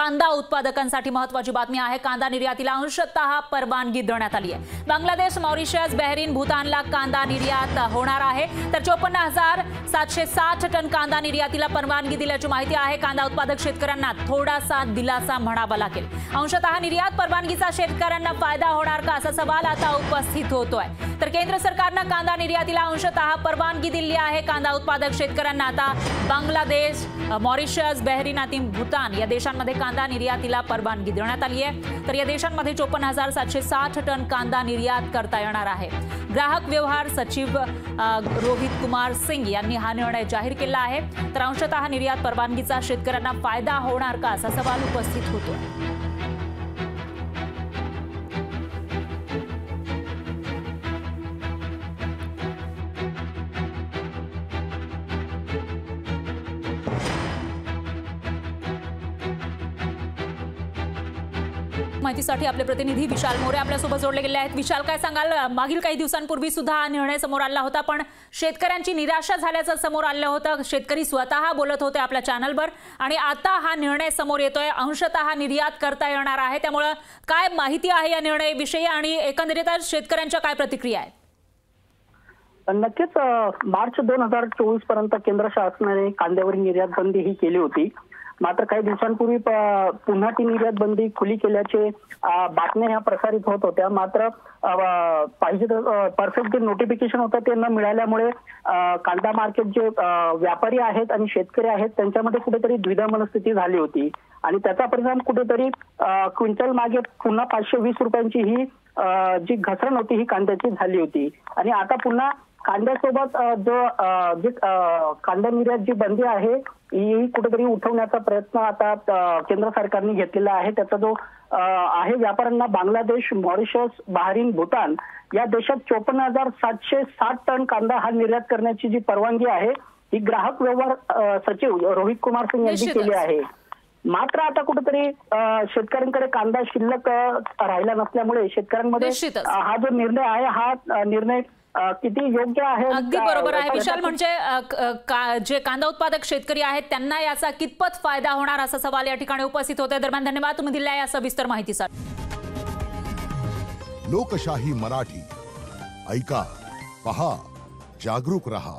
कांदा उत्पादकांसाठी महत्त्वाची बातमी आहे। कांदा निर्यातीला अंशतः परवानगी देण्यात आली आहे। बांगलादेश, मॉरिशस, बहरीन, भूतानला कांदा निर्यात होणार आहे। तर 54,760 टन कांदा निर्यातीला परवानगी दिल्याची माहिती आहे। कांदा उत्पादक शेतकऱ्यांना थोडासा दिलासा म्हणावा लागेल। अंशतः निर्यात परवानगीचा शेतकऱ्यांना फायदा होणार का असा सवाल आता उपस्थित होतोय। तर केंद्र सरकारने कांदा निर्यातीला अंशतः परवानगी दिली आहे। कांदा उत्पादक शेतकऱ्यांना आता बांगलादेश, मॉरिशस, बहरीन आणि भूतान या देशांमध्ये कांदा निर्यातीला परवानगी देण्यात आली आहे। तर या देशांमध्ये 54,760 टन कांदा निर्यात करता येणार आहे। ग्राहक व्यवहार सचिव रोहित कुमार सिंग यांनी हा निर्णय जाहीर केला आहे। तर अंशतः निर्यात परवानगीचा शेतकऱ्यांना फायदा होणार का असा सवाल उपस्थित होतोय। माहितीसाठी आपले प्रतिनिधी विशाल मोरे आपल्यासोबत जोडले गेले आहेत। विशाल, काय सांगाल? मागील काही दिवसांपूर्वी सुद्धा हा निर्णय समोर आला होता, पण शेतकऱ्यांची निराशा झाल्याचं समोर आलं होतं। शेतकरी स्वतः बोलत होते आपल्या चॅनलवर, आणि आता हा निर्णय समोर येतोय, अंशतः निर्यात करता येणार आहे। त्यामुळे काय माहिती आहे या निर्णयाविषयी आणि एकंदरीतच शेतकऱ्यांच्या काय प्रतिक्रिया आहेत? नक्कीच मार्च 2024 पर्यंत केंद्र शासनाने कांद्यावर निर्यात बंदी ही केली होती। मात्र काही दिवसांपूर्वी पुन्हा ती निर्यात बंदी खुली केल्याचे बातम्या ह्या प्रसारित होत होत्या। मात्र पाहिजे परफेक्ट जे नोटिफिकेशन होतं ते न मिळाल्यामुळे कांदा मार्केट जे व्यापारी आहेत आणि शेतकरी आहेत त्यांच्यामध्ये कुठेतरी द्विधा मनस्थिती झाली होती, आणि त्याचा परिणाम कुठेतरी क्विंटल मागे पुन्हा 520 रुपयांची ही जी घसरण होती ही कांद्याची झाली होती। आणि आता पुन्हा कांद्यासोबत जे कांदा निर्यात जी बंदी आहे ही कुठेतरी उठवण्याचा प्रयत्न आता केंद्र सरकारने घेतलेला आहे। त्याचा जो आहे व्यापाऱ्यांना बांगलादेश, मॉरिशस, बहरीन, भूतान या देशात 54,760 टन कांदा हा निर्यात करण्याची जी परवानगी आहे ही ग्राहक व्यवहार सचिव रोहित कुमार सिंग यांनी केली आहे। मात्र आता कुठेतरी शेतकऱ्यांकडे कांदा शिल्लक राहिला नसल्यामुळे शेतकऱ्यांमध्ये हा जो निर्णय आहे हा निर्णय किती योग्य आहे? अगदी बरोबर आहे विशाल, म्हणजे जे कांदा उत्पादक शेतकरी आहेत त्यांना याचा कितपत फायदा होणार असा सवाल या ठिकाणी उपस्थित होते। दरम्यान धन्यवाद तुम्ही दिलेल्या या सविस्तर माहितीसाठी। लोकशाही मराठी ऐका, पहा, जागरूक रहा।